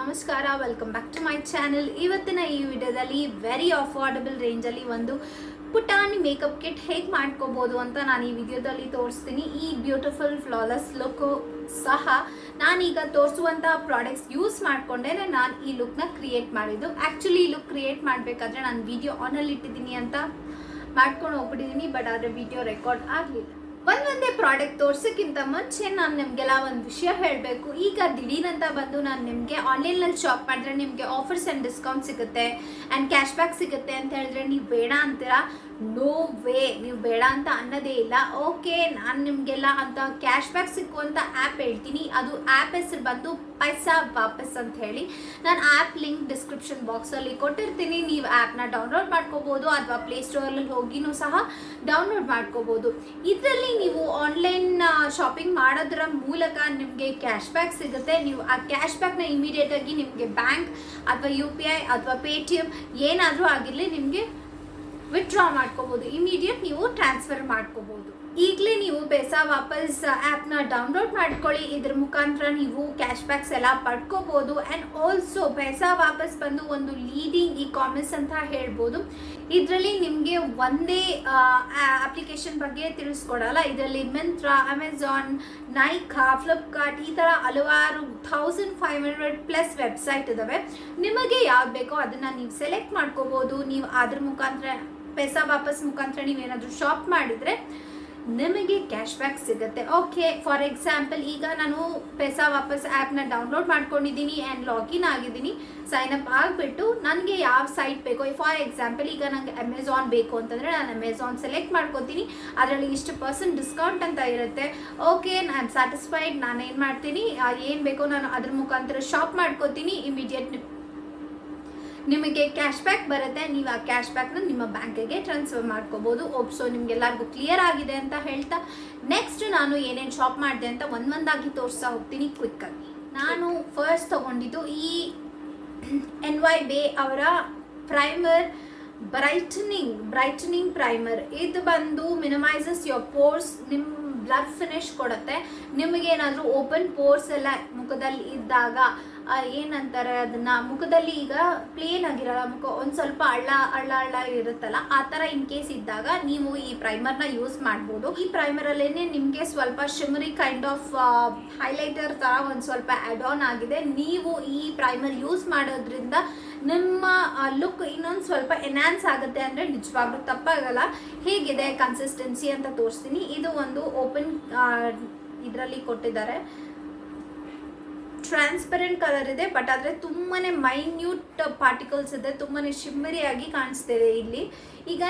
ನಮಸ್ಕಾರ, welcome back to my channel. ಇವತ್ತಿನ ಈ ವಿಡಿಯೋದಲ್ಲಿ ವೆರಿ ಅಫೋರ್ಡಬಲ್ ರೇಂಜಲ್ಲಿ ಒಂದು ಪುಟಾಣಿ ಮೇಕಪ್ ಕಿಟ್ ಹೇಗೆ ಮಾಡ್ಕೋಬೋದು ಅಂತ ನಾನು ಈ ವಿಡಿಯೋದಲ್ಲಿ ತೋರಿಸ್ತೀನಿ. ಈ ಬ್ಯೂಟಿಫುಲ್ ಫ್ಲಾಲೆಸ್ ಲುಕ್ ಸಹ ನಾನೀಗ ತೋರಿಸುವಂಥ ಪ್ರಾಡಕ್ಟ್ಸ್ ಯೂಸ್ ಮಾಡಿಕೊಂಡೇ ನಾನು ಈ ಲುಕ್ನ ಕ್ರಿಯೇಟ್ ಮಾಡಿದ್ದು. ಆ್ಯಕ್ಚುಲಿ ಈ ಲುಕ್ ಕ್ರಿಯೇಟ್ ಮಾಡಬೇಕಾದ್ರೆ ನಾನು ವಿಡಿಯೋ ಆನಲ್ಲಿ ಇಟ್ಟಿದ್ದೀನಿ ಅಂತ ಮಾಡ್ಕೊಂಡು ಹೋಗ್ಬಿಟ್ಟಿದ್ದೀನಿ, ಬಟ್ ಆದರೆ ವಿಡಿಯೋ ರೆಕಾರ್ಡ್ ಆಗಲಿಲ್ಲ. ಒಂದೊಂದೇ ಪ್ರಾಡಕ್ಟ್ ತೋರ್ಸೋಕ್ಕಿಂತ ಮುಂಚೆ ನಾನು ನಿಮಗೆಲ್ಲ ಒಂದು ವಿಷಯ ಹೇಳಬೇಕು. ಈಗ ದಿಢೀರಂತ ಬಂದು ನಾನು ನಿಮಗೆ ಆನ್ಲೈನಲ್ಲಿ ಶಾಪ್ ಮಾಡಿದ್ರೆ ನಿಮಗೆ ಆಫರ್ಸ್ ಆ್ಯಂಡ್ ಡಿಸ್ಕೌಂಟ್ ಸಿಗುತ್ತೆ ಆ್ಯಂಡ್ ಕ್ಯಾಶ್ ಬ್ಯಾಕ್ ಸಿಗುತ್ತೆ ಅಂತ ಹೇಳಿದ್ರೆ ನೀವು ಬೇಡ ಅಂತೀರಾ. ನೋ ವೇ, ನೀವು ಬೇಡ ಅಂತ ಅನ್ನೋದೇ ಇಲ್ಲ. ಓಕೆ, ನಾನು ನಿಮಗೆಲ್ಲ ಅಂತ ಕ್ಯಾಶ್ ಬ್ಯಾಕ್ ಸಿಕ್ಕುವಂಥ ಆ್ಯಪ್ ಹೇಳ್ತೀನಿ. ಅದು ಆ್ಯಪ್ ಹೆಸರು ಬಂದು ಪೈಸಾ ವಾಪಸ್ ಅಂತ ಹೇಳಿ. ನಾನು ಆ್ಯಪ್ ಲಿಂಕ್ ಡಿಸ್ಕ್ರಿಪ್ಷನ್ ಬಾಕ್ಸಲ್ಲಿ ಕೊಟ್ಟಿರ್ತೀನಿ. ನೀವು ಆ್ಯಪ್ನ ಡೌನ್ಲೋಡ್ ಮಾಡ್ಕೋಬೋದು ಅಥವಾ ಪ್ಲೇಸ್ಟೋರಲ್ಲಿ ಹೋಗಿನೂ ಸಹ ಡೌನ್ಲೋಡ್ ಮಾಡ್ಕೋಬೋದು. ಇದರಲ್ಲಿ ನೀವು ಆನ್ಲೈನ್ ಶಾಪಿಂಗ್ ಮಾಡೋದ್ರ ಮೂಲಕ ನಿಮಗೆ ಕ್ಯಾಶ್ ಬ್ಯಾಕ್ ಸಿಗುತ್ತೆ. ನೀವು ಆ ಕ್ಯಾಶ್ ಬ್ಯಾಕ್ನ ಇಮಿಡಿಯೇಟಾಗಿ ನಿಮಗೆ ಬ್ಯಾಂಕ್ ಅಥವಾ UPI ಅಥವಾ ಪೇಟಿಎಮ್ ಏನಾದರೂ ಆಗಿರಲಿ ನಿಮಗೆ ವಿತ್ಡ್ರಾ ಮಾಡ್ಕೋಬೋದು. ಇಮಿಡಿಯೇಟ್ ನೀವು ಟ್ರಾನ್ಸ್ಫರ್ ಮಾಡ್ಕೋಬೋದು. ಈಗಲೇ ನೀವು ಪೈಸಾ ವಾಪಸ್ ಆ್ಯಪ್ನ ಡೌನ್ಲೋಡ್ ಮಾಡ್ಕೊಳ್ಳಿ. ಇದ್ರ ಮುಖಾಂತರ ನೀವು ಕ್ಯಾಶ್ ಬ್ಯಾಕ್ಸ್ ಎಲ್ಲ ಪಡ್ಕೋಬೋದು. ಆ್ಯಂಡ್ ಆಲ್ಸೋ ಪೈಸಾ ವಾಪಸ್ ಬಂದು ಒಂದು ಲೀಡಿಂಗ್ ಕಾಮರ್ಸ್ ಅಂತ ಹೇಳ್ಬೋದು. ಇದರಲ್ಲಿ ನಿಮಗೆ ಒಂದೇ ಅಪ್ಲಿಕೇಶನ್ ಬಗ್ಗೆ ತಿಳಿಸ್ಕೊಡಲ್ಲ. ಇದರಲ್ಲಿ ಮಿಂತ್ರಾ, ಅಮೆಝಾನ್, ನೈಕಾ, ಫ್ಲಿಪ್ಕಾರ್ಟ್ ಈ ಥರ ಹಲವಾರು 1500+ ವೆಬ್ಸೈಟ್ ಇದ್ದಾವೆ. ನಿಮಗೆ ಯಾವ್ದು ಬೇಕೋ ಅದನ್ನು ನೀವು ಸೆಲೆಕ್ಟ್ ಮಾಡ್ಕೋಬೋದು. ನೀವು ಅದ್ರ ಮುಖಾಂತರ ಪೈಸಾ ವಾಪಸ್ ಮುಖಾಂತರ ನೀವೇನಾದರೂ ಶಾಪ್ ಮಾಡಿದರೆ ನಿಮಗೆ ಕ್ಯಾಶ್ ಬ್ಯಾಕ್ ಸಿಗುತ್ತೆ. ಓಕೆ, ಫಾರ್ ಎಕ್ಸಾಂಪಲ್ ಈಗ ನಾನು ಪೈಸಾ ವಾಪಸ್ ಆ್ಯಪ್ನ ಡೌನ್ಲೋಡ್ ಮಾಡ್ಕೊಂಡಿದ್ದೀನಿ ಆ್ಯಂಡ್ ಲಾಗಿನ್ ಆಗಿದ್ದೀನಿ. ಸೈನ್ ಅಪ್ ಆಗಿಬಿಟ್ಟು ನನಗೆ ಯಾವ ಸೈಟ್ ಬೇಕೋ, ಫಾರ್ ಎಕ್ಸಾಂಪಲ್ ಈಗ ನನಗೆ ಅಮೆಝಾನ್ ಬೇಕು ಅಂತಂದರೆ ನಾನು ಅಮೆಝಾನ್ ಸೆಲೆಕ್ಟ್ ಮಾಡ್ಕೊತೀನಿ. ಅದರಲ್ಲಿ ಇಷ್ಟು % ಡಿಸ್ಕೌಂಟ್ ಅಂತ ಇರುತ್ತೆ. ಓಕೆ, ನಾನು ಸ್ಯಾಟಿಸ್ಫೈಡ್. ನಾನು ಏನು ಮಾಡ್ತೀನಿ, ಏನು ಬೇಕೋ ನಾನು ಅದ್ರ ಮುಖಾಂತರ ಶಾಪ್ ಮಾಡ್ಕೋತೀನಿ. ಇಮಿಡಿಯೇಟ್ ನಿಮಗೆ ಕ್ಯಾಶ್ ಬ್ಯಾಕ್ ಬರುತ್ತೆ. ನೀವು ಆ ಕ್ಯಾಶ್ ಬ್ಯಾಕ್ನ ನಿಮ್ಮ ಬ್ಯಾಂಕಿಗೆ ಟ್ರಾನ್ಸ್ಫರ್ ಮಾಡ್ಕೋಬೋದು. ಸೊ ನಿಮಗೆಲ್ಲರಿಗೂ ಕ್ಲಿಯರ್ ಆಗಿದೆ ಅಂತ ಹೇಳ್ತಾ ನೆಕ್ಸ್ಟ್ ನಾನು ಏನೇನು ಶಾಪ್ ಮಾಡಿದೆ ಅಂತ ಒಂದೊಂದಾಗಿ ತೋರಿಸ್ತಾ ಹೋಗ್ತೀನಿ ಕ್ವಿಕ್ಕಾಗಿ. ನಾನು ಫಸ್ಟ್ ತೊಗೊಂಡಿದ್ದು ಈ NY Bae ಅವರ ಪ್ರೈಮರ್, ಬ್ರೈಟನಿಂಗ್ ಪ್ರೈಮರ್. ಇದು ಬಂದು ಮಿನಿಮೈಸಸ್ ಯೋರ್ ಪೋರ್ಸ್, ನಿಮ್ಮ ಬ್ಲಡ್ ಫಿನಿಶ್ ಕೊಡುತ್ತೆ. ನಿಮಗೇನಾದರೂ ಓಪನ್ ಪೋರ್ಸ್ ಎಲ್ಲ ಮುಖದಲ್ಲಿ ಇದ್ದಾಗ ಏನಂತಾರೆ ಅದನ್ನು, ಮುಖದಲ್ಲಿ ಈಗ ಪ್ಲೇನ್ ಆಗಿರಲ್ಲ, ಮುಖ ಒಂದು ಸ್ವಲ್ಪ ಹಳ್ಳ ಇರುತ್ತಲ್ಲ, ಆ ಥರ ಇನ್ ಕೇಸ್ ಇದ್ದಾಗ ನೀವು ಈ ಪ್ರೈಮರ್ನ ಯೂಸ್ ಮಾಡ್ಬೋದು. ಈ ಪ್ರೈಮರಲ್ಲೇ ನಿಮಗೆ ಸ್ವಲ್ಪ ಶಿಮರಿ ಕೈಂಡ್ ಆಫ್ ಹೈಲೈಟರ್ ಥರ ಒಂದು ಸ್ವಲ್ಪ ಆ್ಯಡ್ ಆನ್ ಆಗಿದೆ. ನೀವು ಈ ಪ್ರೈಮರ್ ಯೂಸ್ ಮಾಡೋದ್ರಿಂದ ನಿಮ್ಮ ಲುಕ್ ಇನ್ನೊಂದು ಸ್ವಲ್ಪ ಎನ್ಹಾನ್ಸ್ ಆಗುತ್ತೆ ಅಂದರೆ ನಿಜವಾಗ್ಲೂ ತಪ್ಪಾಗಲ್ಲ. ಹೇಗಿದೆ ಕನ್ಸಿಸ್ಟೆನ್ಸಿ ಅಂತ ತೋರಿಸ್ತೀನಿ. ಇದು ಒಂದು ಓಪನ್ ಇದರಲ್ಲಿ ಕೊಟ್ಟಿದ್ದಾರೆ. ಟ್ರಾನ್ಸ್ಪರೆಂಟ್ ಕಲರ್ ಇದೆ, ಬಟ್ ಆದರೆ ತುಂಬಾ ಮೈನ್ಯೂಟ್ ಪಾರ್ಟಿಕಲ್ಸ್ ಇದೆ, ತುಂಬಾ ಶಿಮ್ಮರಿಯಾಗಿ ಕಾಣಿಸ್ತಿದೆ ಇಲ್ಲಿ. ಈಗ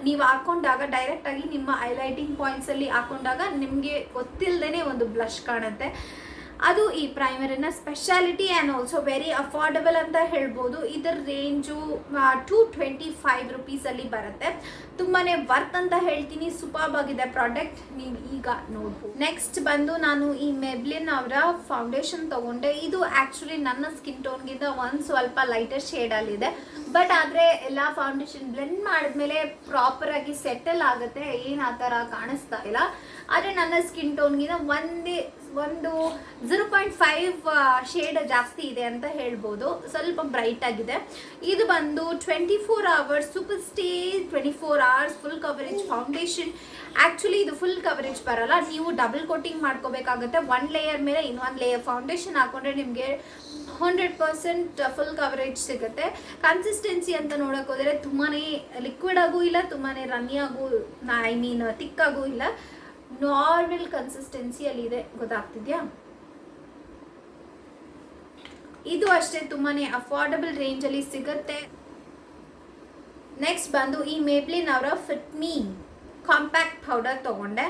ನೀವು ಹಾಕೊಂಡಾಗ ಡೈರೆಕ್ಟಾಗಿ ನಿಮ್ಮ ಹೈಲೈಟಿಂಗ್ ಪಾಯಿಂಟ್ಸಲ್ಲಿ ಹಾಕೊಂಡಾಗ ನಿಮಗೆ ಗೊತ್ತಿಲ್ಲದೇ ಒಂದು ಬ್ಲಷ್ ಕಾಣುತ್ತೆ. ಅದು ಈ ಪ್ರೈಮರಿನ speciality and also very affordable ಅಂತ ಹೇಳ್ಬೋದು. ಇದರ ರೇಂಜು 225 ರೂಪೀಸಲ್ಲಿ ಬರುತ್ತೆ. ತುಂಬಾ ವರ್ತ್ ಅಂತ ಹೇಳ್ತೀನಿ. ಸೂಪರ್ಬ್ ಆಗಿದೆ ಪ್ರಾಡಕ್ಟ್, ನೀವು ಈಗ ನೋಡ್ಬೋದು. ನೆಕ್ಸ್ಟ್ ಬಂದು ನಾನು ಈ ಮೆಬ್ಲಿನ್ ಅವರ ಫೌಂಡೇಶನ್ ತೊಗೊಂಡೆ. ಇದು ಆ್ಯಕ್ಚುಲಿ ನನ್ನ ಸ್ಕಿನ್ ಟೋನ್ಗಿಂತ ಒಂದು ಸ್ವಲ್ಪ ಲೈಟರ್ ಶೇಡಲ್ಲಿದೆ, ಬಟ್ ಆದರೆ ಎಲ್ಲ ಫೌಂಡೇಶನ್ ಬ್ಲೆಂಡ್ ಮಾಡಿದ್ಮೇಲೆ ಪ್ರಾಪರಾಗಿ ಸೆಟಲ್ ಆಗುತ್ತೆ. ಏನು ಆ ಥರ ಕಾಣಿಸ್ತಾ ಇಲ್ಲ. ಆದರೆ ನನ್ನ ಸ್ಕಿನ್ ಟೋನ್ಗಿಂತ ಒಂದು 0.5 ಶೇಡ್ ಜಾಸ್ತಿ ಇದೆ ಅಂತ ಹೇಳ್ಬೋದು. ಸ್ವಲ್ಪ ಬ್ರೈಟ್ ಆಗಿದೆ. ಇದು ಬಂದು 24 hours super stay 24 hours full coverage foundation. Actually ಇದು ಫುಲ್ ಕವರೇಜ್ ಬರಲ್ಲ, ನೀವು ಡಬಲ್ ಕೋಟಿಂಗ್ ಮಾಡ್ಕೋಬೇಕಾಗುತ್ತೆ. ಒಂದು ಲೇಯರ್ ಮೇಲೆ ಇನ್ನೊಂದು ಲೇಯರ್ ಫೌಂಡೇಶನ್ ಹಾಕೊಂಡ್ರೆ ನಿಮಗೆ 100% ಫುಲ್ ಕವರೇಜ್ ಸಿಗುತ್ತೆ. ಕನ್ಸಿಸ್ಟೆನ್ಸಿ ಅಂತ ನೋಡೋಕೆ ಹೋದರೆ ತುಂಬಾ ಲಿಕ್ವಿಡ್ ಆಗೂ ಇಲ್ಲ, ತುಂಬಾ ರನ್ನಿ ಆಗೂ, ತಿಕ್ಕಾಗೂ ಇಲ್ಲ, ನಾರ್ಮಲ್ ಕನ್ಸಿಸ್ಟೆನ್ಸಿಯಲ್ಲಿದೆ. ಗೊತ್ತಾಗ್ತಿದ್ಯಾ? ಇದು ಅಷ್ಟೇ ತುಂಬಾ ಅಫೋರ್ಡಬಲ್ ರೇಂಜಲ್ಲಿ ಸಿಗುತ್ತೆ. ನೆಕ್ಸ್ಟ್ ಬಂದು ಈ ಮೇಬ್ಲಿನ್ ಅವರ ಫಿಟ್ ಮೀ ಕಾಂಪ್ಯಾಕ್ಟ್ ಪೌಡರ್ ತೊಗೊಂಡೆ.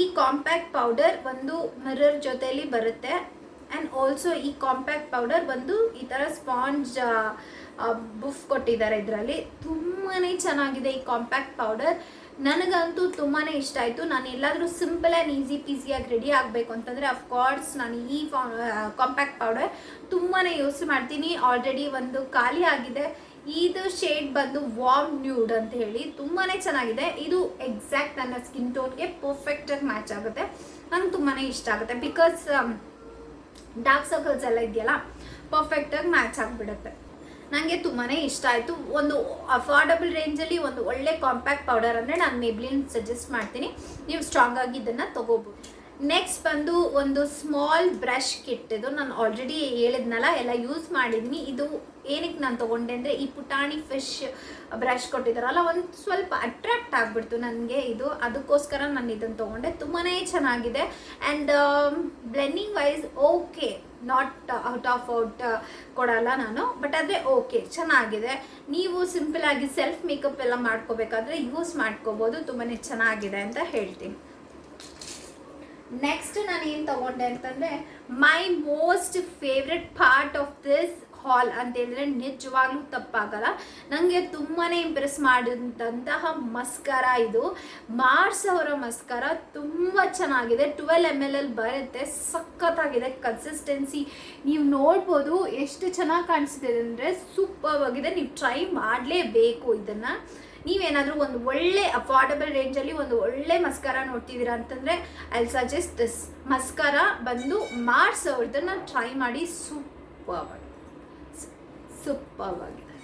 ಈ ಕಾಂಪ್ಯಾಕ್ಟ್ ಪೌಡರ್ ಒಂದು ಮಿರರ್ ಜೊತೆಯಲ್ಲಿ ಬರುತ್ತೆ. ಆ್ಯಂಡ್ ಆಲ್ಸೋ ಈ ಕಾಂಪ್ಯಾಕ್ಟ್ ಪೌಡರ್ ಬಂದು ಈ ಥರ ಸ್ಪಾಂಜ್ ಬುಫ್ ಕೊಟ್ಟಿದ್ದಾರೆ. ಇದರಲ್ಲಿ ತುಂಬಾ ಚೆನ್ನಾಗಿದೆ ಈ ಕಾಂಪ್ಯಾಕ್ಟ್ ಪೌಡರ್. ನನಗಂತೂ ತುಂಬಾ ಇಷ್ಟ ಆಯಿತು. ನಾನು ಎಲ್ಲಾದರೂ ಸಿಂಪಲ್ ಆ್ಯಂಡ್ ಈಸಿ ಪೀಸಿಯಾಗಿ ರೆಡಿ ಆಗಬೇಕು ಅಂತಂದರೆ ಅಫ್ಕೋರ್ಸ್ ನಾನು ಈ ಕಾಂಪ್ಯಾಕ್ಟ್ ಪೌಡರ್ ತುಂಬಾ ಯೂಸ್ ಮಾಡ್ತೀನಿ. ಆಲ್ರೆಡಿ ಒಂದು ಖಾಲಿ ಆಗಿದೆ. ಇದು ಶೇಡ್ ಬಂದು ವಾರ್ಮ್ ನ್ಯೂಡ್ ಅಂತ ಹೇಳಿ ತುಂಬಾ ಚೆನ್ನಾಗಿದೆ. ಇದು ಎಕ್ಸಾಕ್ಟ್ ನನ್ನ ಸ್ಕಿನ್ ಟೋನ್ಗೆ ಪರ್ಫೆಕ್ಟಾಗಿ ಮ್ಯಾಚ್ ಆಗುತ್ತೆ. ನಂಗೆ ತುಂಬಾ ಇಷ್ಟ ಆಗುತ್ತೆ. ಬಿಕಾಸ್ ಡಾರ್ಕ್ ಸರ್ಕಲ್ಸ್ ಎಲ್ಲ ಇದೆಯಲ್ಲ, ಪರ್ಫೆಕ್ಟಾಗಿ ಮ್ಯಾಚ್ ಆಗಿಬಿಡುತ್ತೆ. ನನಗೆ ತುಂಬಾ ಇಷ್ಟ ಆಯಿತು. ಒಂದು ಅಫೋರ್ಡಬಲ್ ರೇಂಜಲ್ಲಿ ಒಂದು ಒಳ್ಳೆ ಕಾಂಪ್ಯಾಕ್ಟ್ ಪೌಡರ್ ಅಂದರೆ ನಾನು ಮೇಬ್ಲಿನ್ ಸಜೆಸ್ಟ್ ಮಾಡ್ತೀನಿ. ನೀವು ಸ್ಟ್ರಾಂಗ್ ಆಗಿ ಇದನ್ನು ತೊಗೋಬೋದು. ನೆಕ್ಸ್ಟ್ ಬಂದು ಒಂದು ಸ್ಮಾಲ್ ಬ್ರಷ್ ಕಿಟ್. ಇದು ನಾನು ಆಲ್ರೆಡಿ ಹೇಳಿದ್ನಲ್ಲ, ಎಲ್ಲ ಯೂಸ್ ಮಾಡಿದ್ದೀನಿ. ಇದು ಏನಕ್ಕೆ ನಾನು ತೊಗೊಂಡೆ ಅಂದರೆ ಈ ಪುಟಾಣಿ ಫಿಶ್ ಬ್ರಷ್ ಕೊಟ್ಟಿದ್ದಾರಲ್ಲ, ಒಂದು ಸ್ವಲ್ಪ ಅಟ್ರಾಕ್ಟ್ ಆಗಿಬಿಡ್ತು ನನಗೆ ಇದು, ಅದಕ್ಕೋಸ್ಕರ ನಾನು ಇದನ್ನು ತೊಗೊಂಡೆ. ತುಂಬಾ ಚೆನ್ನಾಗಿದೆ. And blending wise okay, not out ಕೊಡಲ್ಲ ನಾನು, ಬಟ್ ಆದರೆ ಓಕೆ ಚೆನ್ನಾಗಿದೆ. ನೀವು ಸಿಂಪಲಾಗಿ ಸೆಲ್ಫ್ ಮೇಕಪ್ ಎಲ್ಲ ಮಾಡ್ಕೋಬೇಕಾದ್ರೆ ಯೂಸ್ ಮಾಡ್ಕೋಬೋದು. ತುಂಬಾ ಚೆನ್ನಾಗಿದೆ ಅಂತ ಹೇಳ್ತೀನಿ. ನೆಕ್ಸ್ಟ್ ನಾನು ಏನು ತೊಗೊಂಡೆ ಅಂತಂದರೆ my most favourite part of this haul ಅಂತ ಹೇಳಿದ್ರೆ ನಿಜವಾಗ್ಲೂ ತಪ್ಪಾಗಲ್ಲ. ನನಗೆ ತುಂಬಾ ಇಂಪ್ರೆಸ್ ಮಾಡಿದಂತಹ ಮಸ್ಕರ ಇದು. ಮಾರ್ಸ್ ಅವರ ಮಸ್ಕರ ತುಂಬ ಚೆನ್ನಾಗಿದೆ. 12 ml ಬರುತ್ತೆ. ಸಖತ್ತಾಗಿದೆ ಕನ್ಸಿಸ್ಟೆನ್ಸಿ. ನೀವು ನೋಡ್ಬೋದು ಎಷ್ಟು ಚೆನ್ನಾಗಿ ಕಾಣಿಸ್ತಿದೆ ಅಂದರೆ ಸೂಪರ್ ಆಗಿದೆ. ನೀವು ಟ್ರೈ ಮಾಡಲೇಬೇಕು ಇದನ್ನು. ನೀವೇನಾದರೂ ಒಂದು ಒಳ್ಳೆ ಅಫೋರ್ಡಬಲ್ ರೇಂಜಲ್ಲಿ ಒಂದು ಒಳ್ಳೆ ಮಸ್ಕರ ನೋಡ್ತಿದ್ದೀರಾ ಅಂತಂದರೆ ಐ ಸಜೆಸ್ಟ್ ದಿಸ್ ಮಸ್ಕರ ಬಂದು ಮಾರ್ಸ್ ಅವ್ರದ್ದನ್ನು ಟ್ರೈ ಮಾಡಿ. ಸೂಪರ್ ಆಗಿದೆ.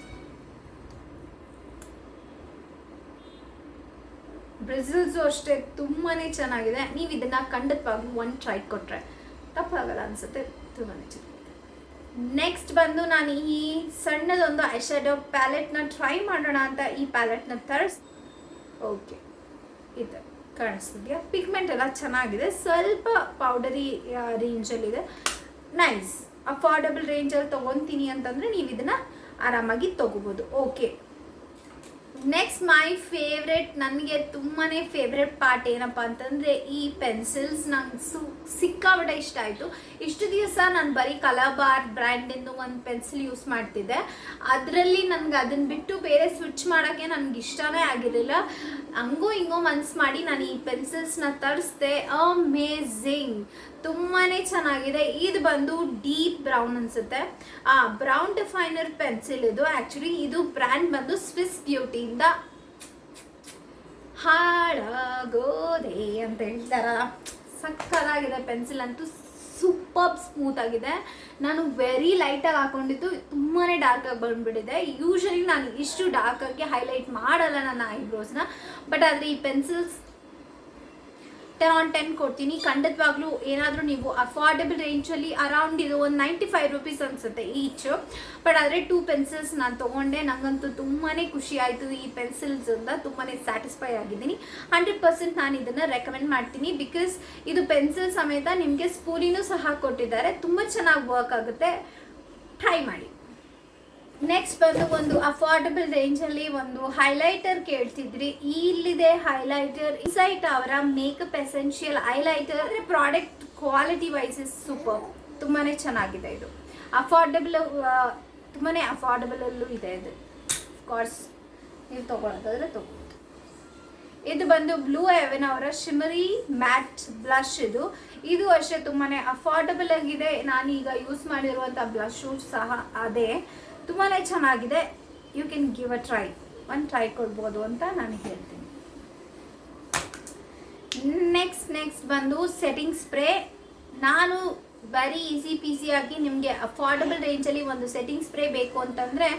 ಬ್ರಿಸಲ್ಸು ಅಷ್ಟೇ ತುಂಬಾ ಚೆನ್ನಾಗಿದೆ. ನೀವು ಇದನ್ನು ಖಂಡಿತವಾಗ್ಲೂ ಒಂದು ಟ್ರೈ ಕೊಟ್ಟರೆ ತಪ್ಪಾಗಲ್ಲ ಅನಿಸುತ್ತೆ. ತುಂಬಾ ಚೆನ್ನಾಗಿದೆ. ನೆಕ್ಸ್ಟ್ ಬಂದು ನಾನು ಈ ಸಣ್ಣದೊಂದು ಐಶ್ಯಾಡೋ ಪ್ಯಾಲೆಟ್ನ ಟ್ರೈ ಮಾಡೋಣ ಅಂತ ಈ ಪ್ಯಾಲೆಟ್ನ ಓಕೆ, ಇದು ಕಾಣಿಸ್ತಿದೆಯಾ? ಪಿಗ್ಮೆಂಟ್ ಎಲ್ಲ ಚೆನ್ನಾಗಿದೆ. ಸ್ವಲ್ಪ ಪೌಡರಿ ರೇಂಜಲ್ಲಿದೆ. ನೈಸ್. ಅಫೋರ್ಡಬಲ್ ರೇಂಜಲ್ಲಿ ತೊಗೊತೀನಿ ಅಂತಂದರೆ ನೀವು ಇದನ್ನು ಆರಾಮಾಗಿ ತೊಗೋಬೋದು. ಓಕೆ, ನೆಕ್ಸ್ಟ್ ಮೈ ಫೇವ್ರೆಟ್, ನನಗೆ ತುಂಬಾ ಫೇವ್ರೆಟ್ ಪಾರ್ಟ್ ಏನಪ್ಪ ಅಂತಂದರೆ ಈ ಪೆನ್ಸಿಲ್ಸ್. ನಂಗೆ ಸಿಕ್ಕಾಪಟ್ಟೆ ಇಷ್ಟ ಆಯಿತು. ಇಷ್ಟು ದಿವಸ ನಾನು ಬರೀ ಕಲರ್ಬಾರ್ ಬ್ರ್ಯಾಂಡಿಂದು ಒಂದು ಪೆನ್ಸಿಲ್ ಯೂಸ್ ಮಾಡ್ತಿದ್ದೆ. ಅದರಲ್ಲಿ ನನಗೆ ಅದನ್ನು ಬಿಟ್ಟು ಬೇರೆ ಸ್ವಿಚ್ ಮಾಡೋಕ್ಕೆ ನನಗೆ ಇಷ್ಟನೇ ಆಗಿರಲಿಲ್ಲ. ಹಂಗೋ ಹಿಂಗೋ ಮನ್ಸು ಮಾಡಿ ನಾನು ಈ ಪೆನ್ಸಿಲ್ಸ್ನ ತರಿಸ್ದೆ. ಅಮೇಝಿಂಗ್, ತುಂಬಾ ಚೆನ್ನಾಗಿದೆ. ಇದು ಬಂದು ಡೀಪ್ ಬ್ರೌನ್ ಅನಿಸುತ್ತೆ. ಬ್ರೌನ್ ಡಿಫೈನರ್ ಪೆನ್ಸಿಲ್ ಇದು. ಆ್ಯಕ್ಚುಲಿ ಇದು ಬ್ರ್ಯಾಂಡ್ ಬಂದು ಸ್ವಿಸ್ ಬ್ಯೂಟಿಯಿಂದ ಹಾಳಾಗೋದೆ ಅಂತ ಹೇಳ್ತಾರಲ್ಲ, ಸಕ್ಕತ್ತಾಗಿದೆ. ಪೆನ್ಸಿಲ್ ಅಂತೂ ಸೂಪರ್ ಸ್ಮೂತ್ ಆಗಿದೆ. ನಾನು ವೆರಿ ಲೈಟಾಗಿ ಹಾಕೊಂಡಿದ್ದು ತುಂಬಾ ಡಾರ್ಕಾಗಿ ಬಂದುಬಿಟ್ಟಿದೆ. ಯೂಶಲಿ ನಾನು ಇಷ್ಟು ಡಾರ್ಕಾಗಿ ಹೈಲೈಟ್ ಮಾಡಲ್ಲ ನನ್ನ ಐಬ್ರೋಸ್ನ, ಬಟ್ ಆದರೆ ಈ ಪೆನ್ಸಿಲ್ಸ್ 10 on 10 ಕೊಡ್ತೀನಿ. ಖಂಡಿತವಾಗ್ಲೂ ಏನಾದರೂ ನೀವು ಅಫೋರ್ಡಬಲ್ ರೇಂಜಲ್ಲಿ ಅರೌಂಡ್ ಇದು ಒಂದು 95 rupees ಅನಿಸುತ್ತೆ ಈಚು. ಬಟ್ ಆದರೆ 2 ಪೆನ್ಸಿಲ್ಸ್ ನಾನು ತೊಗೊಂಡೆ. ನನಗಂತೂ ತುಂಬಾ ಖುಷಿ ಆಯಿತು. ಈ ಪೆನ್ಸಿಲ್ಸಿಂದ ತುಂಬಾ ಸ್ಯಾಟಿಸ್ಫೈ ಆಗಿದ್ದೀನಿ. 100% ನಾನು ಇದನ್ನು ರೆಕಮೆಂಡ್ ಮಾಡ್ತೀನಿ. ಬಿಕಾಸ್ ಇದು ಪೆನ್ಸಿಲ್ ಸಮೇತ ನಿಮಗೆ ಸ್ಪೂಲಿನೂ ಸಹ ಕೊಟ್ಟಿದ್ದಾರೆ. ತುಂಬ ಚೆನ್ನಾಗಿ ವರ್ಕ್ ಆಗುತ್ತೆ. ಟ್ರೈ ಮಾಡಿ. ನೆಕ್ಸ್ಟ್ ಬಂದು ಒಂದು ಅಫೋರ್ಡಬಲ್ ರೇಂಜಲ್ಲಿ ಒಂದು ಹೈಲೈಟರ್ ಕೇಳ್ತಿದ್ರಿ. ಇಲ್ಲಿದೆ ಹೈಲೈಟರ್. ಇನ್ಸೈಟ್ ಅವರ ಮೇಕಪ್ ಎಸೆನ್ಷಿಯಲ್ ಹೈಲೈಟರ್. ಅಂದರೆ product quality wise is super. ತುಂಬಾ ಚೆನ್ನಾಗಿದೆ. ಇದು ಅಫೋರ್ಡಬಲ್, ತುಂಬಾ ಅಫೋರ್ಡಬಲಲ್ಲೂ ಇದೆ. ಇದು ಕೋರ್ಸ್ ನೀವು ತೊಗೊಳೋದಾದರೆ ತೊಗೊಬೋದು. ಇದು ಬಂದು ಬ್ಲೂ ಹೆವೆನ್ ಅವರ ಶಿಮರಿ ಮ್ಯಾಟ್ ಬ್ಲಷ್. ಇದು ಅಷ್ಟೇ ತುಂಬಾ ಅಫೋರ್ಡಬಲ್ ಆಗಿದೆ. ನಾನೀಗ ಯೂಸ್ ಮಾಡಿರುವಂಥ ಬ್ಲಷು ಸಹ ಅದೇ. ತುಂಬಾ ಚೆನ್ನಾಗಿದೆ. You can give a try. ಒಂದು ಟ್ರೈ ಕೊಡ್ಬೋದು ಅಂತ ನಾನು ಹೇಳ್ತೀನಿ. ನೆಕ್ಸ್ಟ್ ಬಂದು ಸೆಟ್ಟಿಂಗ್ ಸ್ಪ್ರೇ. ನಾನು ವೆರಿ ಈಸಿ ಪೀಸಿಯಾಗಿ ನಿಮಗೆ ಅಫೋರ್ಡಬಲ್ ರೇಂಜಲ್ಲಿ ಒಂದು ಸೆಟ್ಟಿಂಗ್ ಸ್ಪ್ರೇ ಬೇಕು ಅಂತಂದರೆ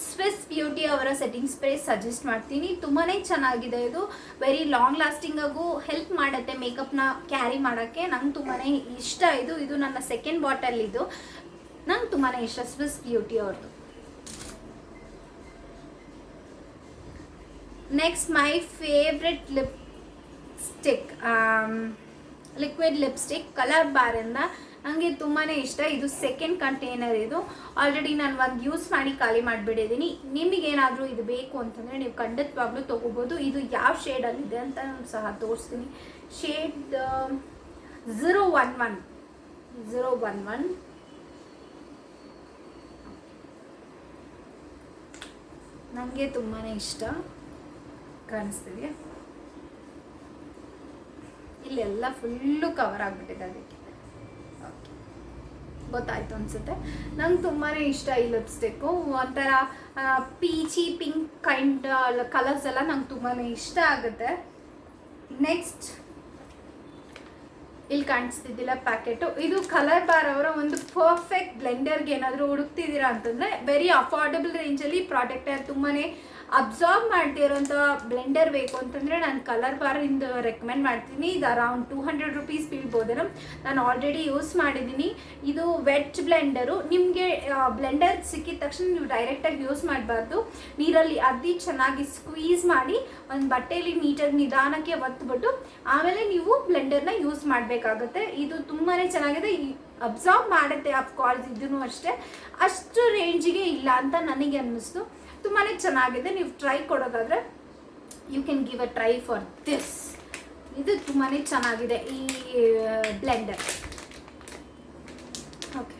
ಸ್ವಿಸ್ ಬ್ಯೂಟಿ ಅವರ ಸೆಟ್ಟಿಂಗ್ ಸ್ಪ್ರೇ ಸಜೆಸ್ಟ್ ಮಾಡ್ತೀನಿ. ತುಂಬಾ ಚೆನ್ನಾಗಿದೆ. ಇದು ವೆರಿ ಲಾಂಗ್ ಲಾಸ್ಟಿಂಗಾಗೂ ಹೆಲ್ಪ್ ಮಾಡುತ್ತೆ ಮೇಕಪ್ನ ಕ್ಯಾರಿ ಮಾಡೋಕ್ಕೆ. ನಂಗೆ ತುಂಬಾ ಇಷ್ಟ. ಇದು ನನ್ನ ಸೆಕೆಂಡ್ ಬಾಟಲ್. ಇದು ನಂಗೆ ತುಂಬಾ ಇಷ್ಟ ಸ್ವಿಸ್ ಬ್ಯೂಟಿ ಅವ್ರದ್ದು. Next my favourite lipstick, liquid lipstick colour ಬಾರಿಂದ. ನನಗೆ ತುಂಬಾ ಇಷ್ಟ. ಇದು ಸೆಕೆಂಡ್ ಕಂಟೈನರ್. ಇದು ಆಲ್ರೆಡಿ ನಾನು ಒಂದು ಯೂಸ್ ಮಾಡಿ ಖಾಲಿ ಮಾಡಿಬಿಟ್ಟಿದ್ದೀನಿ. ನಿಮಗೇನಾದರೂ ಇದು ಬೇಕು ಅಂತಂದರೆ ನೀವು ಖಂಡಿತವಾಗ್ಲೂ ತೊಗೋಬೋದು. ಇದು ಯಾವ ಶೇಡಲ್ಲಿದೆ ಅಂತ ನಾನು ಸಹ ತೋರಿಸ್ತೀನಿ. ಶೇಡ್ 011. ನನಗೆ ತುಂಬಾ ಇಷ್ಟ. ಕಾಣಿಸ್ತಿದೆಯಾ? ಇಲ್ಲೆಲ್ಲ ಫುಲ್ಲು ಕವರ್ ಆಗಿಬಿಟ್ಟಿದೆ. ಅದಕ್ಕೆ ಗೊತ್ತಾಯ್ತು ಅನಿಸುತ್ತೆ. ನಂಗೆ ತುಂಬಾ ಇಷ್ಟ ಈ ಲಿಪ್ಸ್ಟಿಕ್ಕು. ಒಂಥರ ಪೀಚಿ ಪಿಂಕ್ ಕೈಂಡ್ ಕಲರ್ಸ್ ಎಲ್ಲ ನಂಗೆ ತುಂಬಾ ಇಷ್ಟ ಆಗುತ್ತೆ. ನೆಕ್ಸ್ಟ್ ಇಲ್ಲಿ ಕಾಣಿಸ್ತಿದ್ದಿಲ್ಲ ಪ್ಯಾಕೆಟು. ಇದು ಕಲರ್ ಬಾರ್ ಅವರ ಒಂದು ಪರ್ಫೆಕ್ಟ್ ಬ್ಲೆಂಡರ್ಗೆ ಏನಾದರೂ ಹುಡುಕ್ತಿದ್ದೀರಾ ಅಂತಂದರೆ ವೆರಿ ಅಫೋರ್ಡಬಲ್ ರೇಂಜಲ್ಲಿ ಪ್ರಾಡಕ್ಟ್ ತುಂಬಾ ಅಬ್ಸಾರ್ಬ್ ಮಾಡ್ತಿರೋಂಥ ಬ್ಲೆಂಡರ್ ಬೇಕು ಅಂತಂದರೆ ನಾನು ಕಲರ್ ಬಾರಿಂದ ರೆಕಮೆಂಡ್ ಮಾಡ್ತೀನಿ. ಇದು ಅರೌಂಡ್ 200 ರುಪೀಸ್ ಬೀಳ್ಬೋದೇನೋ. ನಾನು ಆಲ್ರೆಡಿ ಯೂಸ್ ಮಾಡಿದ್ದೀನಿ. ಇದು ವೆಟ್ ಬ್ಲೆಂಡರು. ನಿಮಗೆ ಬ್ಲೆಂಡರ್ ಸಿಕ್ಕಿದ ತಕ್ಷಣ ನೀವು ಡೈರೆಕ್ಟಾಗಿ ಯೂಸ್ ಮಾಡಬಾರ್ದು. ನೀರಲ್ಲಿ ಅದ್ದಿ ಚೆನ್ನಾಗಿ ಸ್ಕ್ವೀಸ್ ಮಾಡಿ ಒಂದು ಬಟ್ಟೆಯಲ್ಲಿ ನೀಟಾಗಿ ನಿಧಾನಕ್ಕೆ ಒತ್ಬಿಟ್ಟು ಆಮೇಲೆ ನೀವು ಬ್ಲೆಂಡರ್ನ ಯೂಸ್ ಮಾಡಬೇಕಾಗುತ್ತೆ. ಇದು ತುಂಬಾ ಚೆನ್ನಾಗಿದೆ, ಅಬ್ಸಾರ್ಬ್ ಮಾಡುತ್ತೆ. ಆಫ್ಕೋರ್ಸ್ ಇದೂ ಅಷ್ಟೇ, ಅಷ್ಟು ರೇಂಜಿಗೆ ಇಲ್ಲ ಅಂತ ನನಗೆ ಅನ್ನಿಸ್ತು. ತುಂಬಾ ಚೆನ್ನಾಗಿದೆ. ನೀವು ಟ್ರೈ ಕೊಡೋದಾದರೆ you can give a try for this. ಇದು ತುಂಬಾ ಚೆನ್ನಾಗಿದೆ ಈ blender. Okay,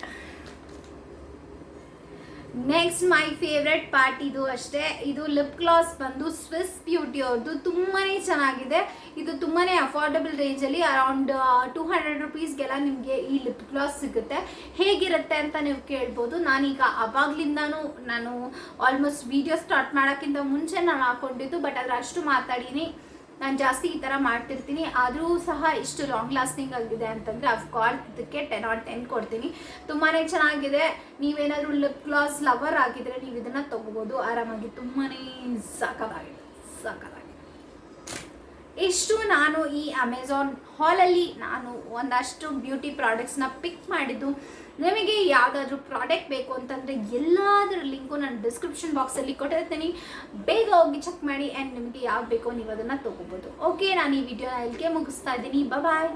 next my favourite part ಇದು ಅಷ್ಟೇ. ಇದು ಲಿಪ್ ಗ್ಲಾಸ್ ಬಂದು ಸ್ವಿಸ್ ಬ್ಯೂಟಿ ಅವ್ರದ್ದು. ತುಂಬಾ ಚೆನ್ನಾಗಿದೆ. ಇದು ತುಂಬಾ ಅಫೋರ್ಡಬಲ್ ರೇಂಜಲ್ಲಿ ಅರೌಂಡ್ 200 ರುಪೀಸ್ಗೆಲ್ಲ ನಿಮಗೆ ಈ ಲಿಪ್ ಗ್ಲಾಸ್ ಸಿಗುತ್ತೆ. ಹೇಗಿರುತ್ತೆ ಅಂತ ನೀವು ಕೇಳ್ಬೋದು. ನಾನೀಗ ಅವಾಗ್ಲಿಂದನೂ ನಾನು ಆಲ್ಮೋಸ್ಟ್ ವಿಡಿಯೋ ಸ್ಟಾರ್ಟ್ ಮಾಡೋಕ್ಕಿಂತ ಮುಂಚೆ ನಾನು ಹಾಕ್ಕೊಂಡಿದ್ದು, ಬಟ್ ಅದ್ರ ಅಷ್ಟು ಮಾತಾಡೀನಿ. ನಾನು ಜಾಸ್ತಿ ಈ ಥರ ಮಾಡ್ತಿರ್ತೀನಿ, ಆದರೂ ಸಹ ಇಷ್ಟು ಲಾಂಗ್ ಲಾಸ್ಟಿಂಗ್ ಆಗಿದೆ ಅಂತಂದರೆ ಅಫ್ಕೋರ್ಸ್ ಇದಕ್ಕೆ 10 out of 10 ಕೊಡ್ತೀನಿ. ತುಂಬಾ ಚೆನ್ನಾಗಿದೆ. ನೀವೇನಾದರೂ ಲಿಪ್ ಗ್ಲಾಸ್ ಲವರ್ ಆಗಿದ್ರೆ ನೀವು ಇದನ್ನು ತೊಗೋಬೋದು ಆರಾಮಾಗಿ. ತುಂಬಾ ಸಾಕಾಗಿದೆ. ಇಷ್ಟು ನಾನು ಈ ಅಮೆಝಾನ್ ಹಾಲಲ್ಲಿ ನಾನು ಒಂದಷ್ಟು ಬ್ಯೂಟಿ ಪ್ರಾಡಕ್ಟ್ಸ್ನ ಪಿಕ್ ಮಾಡಿದ್ದು. ನಿಮಗೆ ಯಾವುದಾದ್ರೂ ಪ್ರಾಡಕ್ಟ್ ಬೇಕು ಅಂತಂದರೆ ಎಲ್ಲದರ ಲಿಂಕು ನಾನು ಡಿಸ್ಕ್ರಿಪ್ಷನ್ ಬಾಕ್ಸಲ್ಲಿ ಕೊಟ್ಟಿರ್ತೀನಿ. ಬೇಗ ಹೋಗಿ ಚೆಕ್ ಮಾಡಿ ಆ್ಯಂಡ್ ನಿಮಗೆ ಯಾವ್ದು ಬೇಕೋ ನೀವು ಅದನ್ನು ತೊಗೋಬೋದು. ಓಕೆ, ನಾನು ಈ ವಿಡಿಯೋನ ಇಲ್ಲಿಗೆ ಮುಗಿಸ್ತಾ ಇದ್ದೀನಿ. ಬಾಯ್.